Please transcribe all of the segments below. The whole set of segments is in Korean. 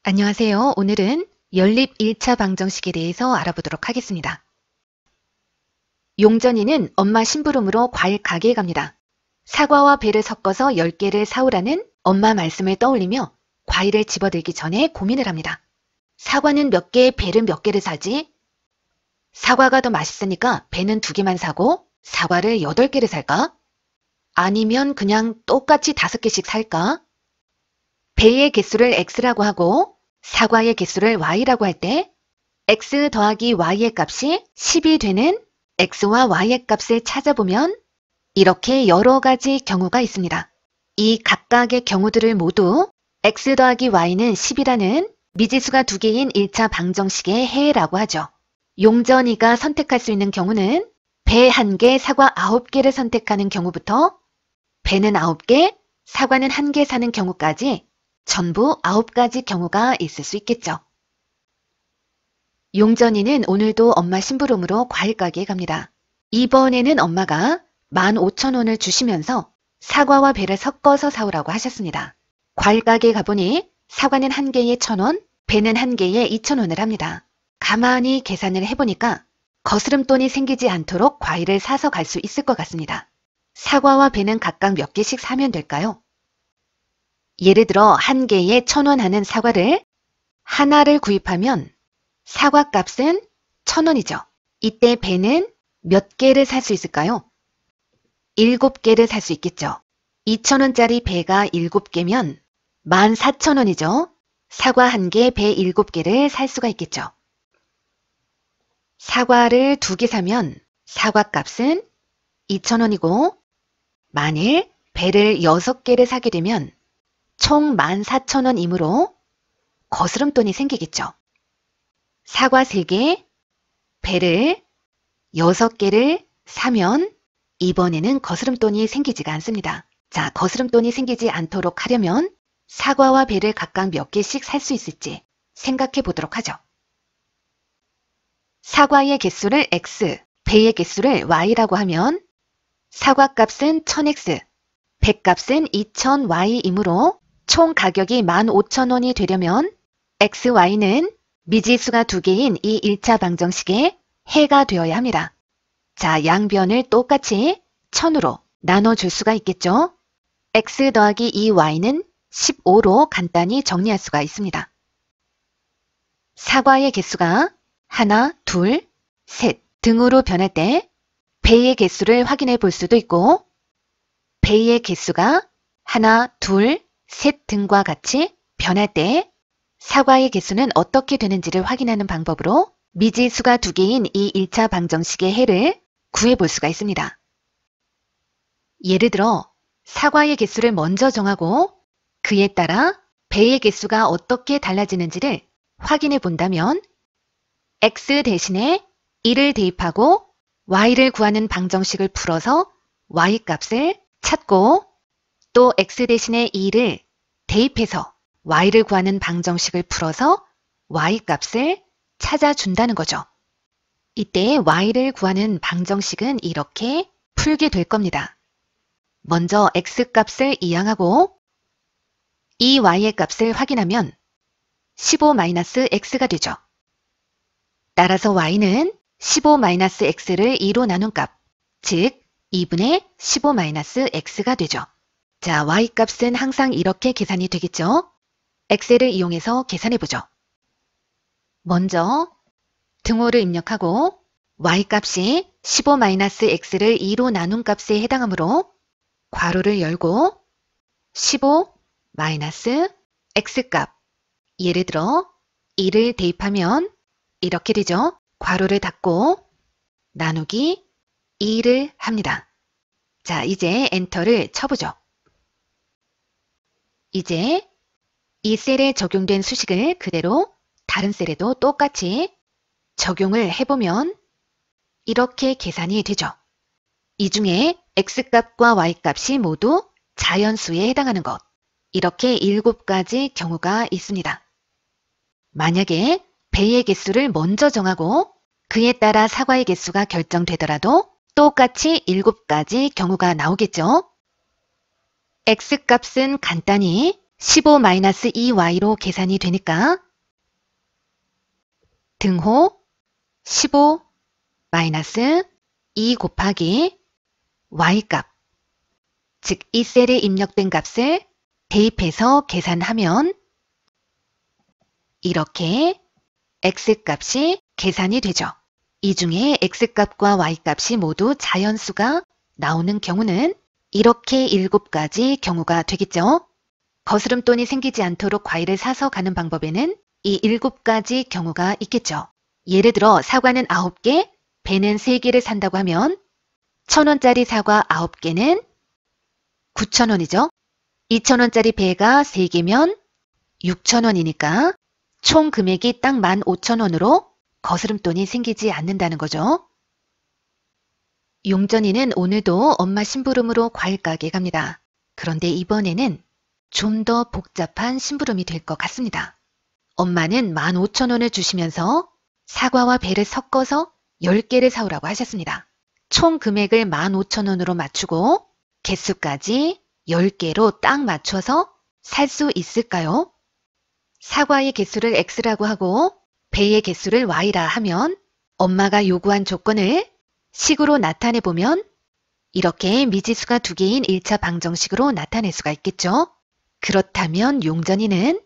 안녕하세요. 오늘은 연립 1차 방정식에 대해서 알아보도록 하겠습니다. 용전이는 엄마 심부름으로 과일 가게에 갑니다. 사과와 배를 섞어서 10개를 사오라는 엄마 말씀을 떠올리며 과일을 집어들기 전에 고민을 합니다. 사과는 몇 개, 배는 몇 개를 사지? 사과가 더 맛있으니까 배는 2개만 사고 사과를 8개를 살까? 아니면 그냥 똑같이 5개씩 살까? 배의 개수를 x라고 하고 사과의 개수를 y라고 할 때 x 더하기 y의 값이 10이 되는 x와 y의 값을 찾아보면 이렇게 여러 가지 경우가 있습니다. 이 각각의 경우들을 모두 x 더하기 y는 10이라는 미지수가 2개인 1차 방정식의 해라고 하죠. 용전이가 선택할 수 있는 경우는 배 1개, 사과 9개를 선택하는 경우부터 배는 9개, 사과는 1개 사는 경우까지 전부 9가지 경우가 있을 수 있겠죠. 용전이는 오늘도 엄마 심부름으로 과일 가게에 갑니다. 이번에는 엄마가 15,000원을 주시면서 사과와 배를 섞어서 사오라고 하셨습니다. 과일 가게에 가보니 사과는 1개에 1,000원, 배는 1개에 2,000원을 합니다. 가만히 계산을 해보니까 거스름돈이 생기지 않도록 과일을 사서 갈 수 있을 것 같습니다. 사과와 배는 각각 몇 개씩 사면 될까요? 예를 들어 1개에 1,000원 하는 사과를 하나를 구입하면 사과 값은 1,000원이죠. 이때 배는 몇 개를 살 수 있을까요? 7개를 살 수 있겠죠. 2,000원짜리 배가 7개면 14,000원이죠. 사과 1개, 배 7개를 살 수가 있겠죠. 사과를 2개 사면 사과 값은 2,000원이고 만일 배를 6개를 사게 되면 총 14,000원이므로 거스름돈이 생기겠죠. 사과 3개, 배를 6개를 사면 이번에는 거스름돈이 생기지가 않습니다. 자, 거스름돈이 생기지 않도록 하려면 사과와 배를 각각 몇 개씩 살 수 있을지 생각해 보도록 하죠. 사과의 개수를 x, 배의 개수를 y라고 하면 사과 값은 1000x, 배 값은 2000y이므로 총 가격이 15,000원이 되려면 x, y는 미지수가 2개인 이 1차 방정식의 해가 되어야 합니다. 자, 양변을 똑같이 1000으로 나눠줄 수가 있겠죠? x 더하기 2y는 15로 간단히 정리할 수가 있습니다. 사과의 개수가 하나, 둘, 셋 등으로 변할 때 배의 개수를 확인해 볼 수도 있고 배의 개수가 하나, 둘, 셋 등과 같이 변할 때 사과의 개수는 어떻게 되는지를 확인하는 방법으로 미지수가 2개인 이 1차 방정식의 해를 구해볼 수가 있습니다. 예를 들어 사과의 개수를 먼저 정하고 그에 따라 배의 개수가 어떻게 달라지는지를 확인해 본다면 x 대신에 1을 대입하고 y를 구하는 방정식을 풀어서 y 값을 찾고 또 x 대신에 2를 대입해서 y를 구하는 방정식을 풀어서 y 값을 찾아준다는 거죠. 이때 y를 구하는 방정식은 이렇게 풀게 될 겁니다. 먼저 x 값을 이항하고 이 y의 값을 확인하면 15-x가 되죠. 따라서 y는 15-x를 2로 나눈 값, 즉 2분의 15-x가 되죠. 자, y값은 항상 이렇게 계산이 되겠죠? 엑셀을 이용해서 계산해보죠. 먼저 등호를 입력하고 y값이 15-x를 2로 나눈 값에 해당하므로 괄호를 열고 15-x값, 예를 들어 2를 대입하면 이렇게 되죠. 괄호를 닫고 나누기 2를 합니다. 자, 이제 엔터를 쳐보죠. 이제 이 셀에 적용된 수식을 그대로 다른 셀에도 똑같이 적용을 해보면 이렇게 계산이 되죠. 이 중에 x값과 y값이 모두 자연수에 해당하는 것, 이렇게 7가지 경우가 있습니다. 만약에 배의 개수를 먼저 정하고 그에 따라 사과의 개수가 결정되더라도 똑같이 7가지 경우가 나오겠죠. x값은 간단히 15-2y로 계산이 되니까 등호 15 마이너스 2 곱하기 y값, 즉 이 셀에 입력된 값을 대입해서 계산하면 이렇게 x값이 계산이 되죠. 이 중에 x값과 y값이 모두 자연수가 나오는 경우는 이렇게 7가지 경우가 되겠죠. 거스름돈이 생기지 않도록 과일을 사서 가는 방법에는 이 7가지 경우가 있겠죠. 예를 들어 사과는 9개, 배는 3개를 산다고 하면 1,000원짜리 사과 9개는 9,000원이죠. 2,000원짜리 배가 3개면 6,000원이니까 총 금액이 딱 15,000원으로 거스름돈이 생기지 않는다는 거죠. 용전이는 오늘도 엄마 심부름으로 과일 가게 갑니다. 그런데 이번에는 좀 더 복잡한 심부름이 될 것 같습니다. 엄마는 15,000원을 주시면서 사과와 배를 섞어서 10개를 사오라고 하셨습니다. 총 금액을 15,000원으로 맞추고 개수까지 10개로 딱 맞춰서 살 수 있을까요? 사과의 개수를 x라고 하고 배의 개수를 y라 하면 엄마가 요구한 조건을 식으로 나타내보면 이렇게 미지수가 2개인 1차 방정식으로 나타낼 수가 있겠죠. 그렇다면 용전이는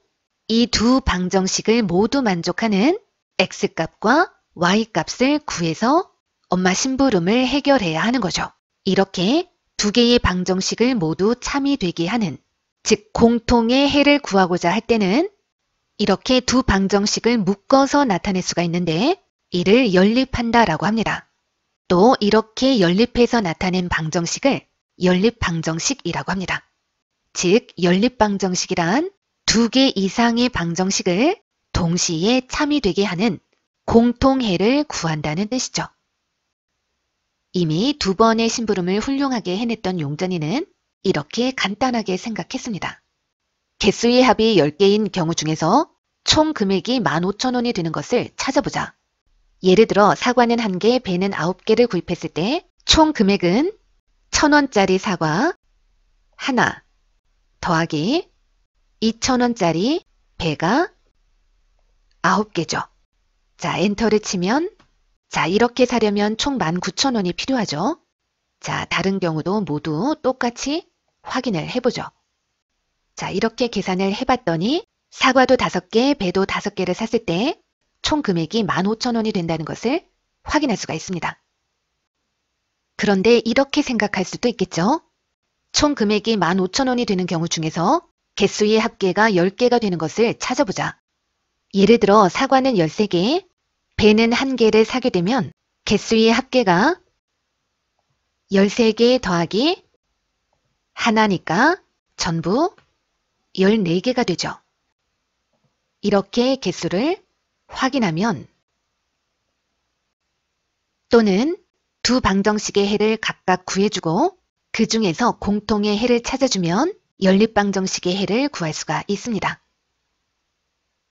이 두 방정식을 모두 만족하는 x값과 y값을 구해서 엄마 심부름을 해결해야 하는 거죠. 이렇게 2개의 방정식을 모두 참이 되게 하는, 즉 공통의 해를 구하고자 할 때는 이렇게 두 방정식을 묶어서 나타낼 수가 있는데 이를 연립한다라고 합니다. 또 이렇게 연립해서 나타낸 방정식을 연립방정식이라고 합니다. 즉 연립방정식이란 2개 이상의 방정식을 동시에 참이 되게 하는 공통해를 구한다는 뜻이죠. 이미 2번의 심부름을 훌륭하게 해냈던 용전이는 이렇게 간단하게 생각했습니다. 개수의 합이 10개인 경우 중에서 총 금액이 15,000원이 되는 것을 찾아보자. 예를 들어 사과는 1개, 배는 9개를 구입했을 때 총 금액은 1,000원짜리 사과 하나 더하기 2,000원짜리 배가 9개죠. 자, 엔터를 치면 자, 이렇게 사려면 총 19,000원이 필요하죠. 자, 다른 경우도 모두 똑같이 확인을 해보죠. 자, 이렇게 계산을 해봤더니 사과도 5개, 배도 5개를 샀을 때 총 금액이 15,000원이 된다는 것을 확인할 수가 있습니다. 그런데 이렇게 생각할 수도 있겠죠. 총 금액이 15,000원이 되는 경우 중에서 개수의 합계가 10개가 되는 것을 찾아보자. 예를 들어 사과는 13개, 배는 1개를 사게 되면 개수의 합계가 13개 더하기 하나니까 전부 14개가 되죠. 이렇게 개수를 확인하면 또는 두 방정식의 해를 각각 구해주고 그 중에서 공통의 해를 찾아주면 연립방정식의 해를 구할 수가 있습니다.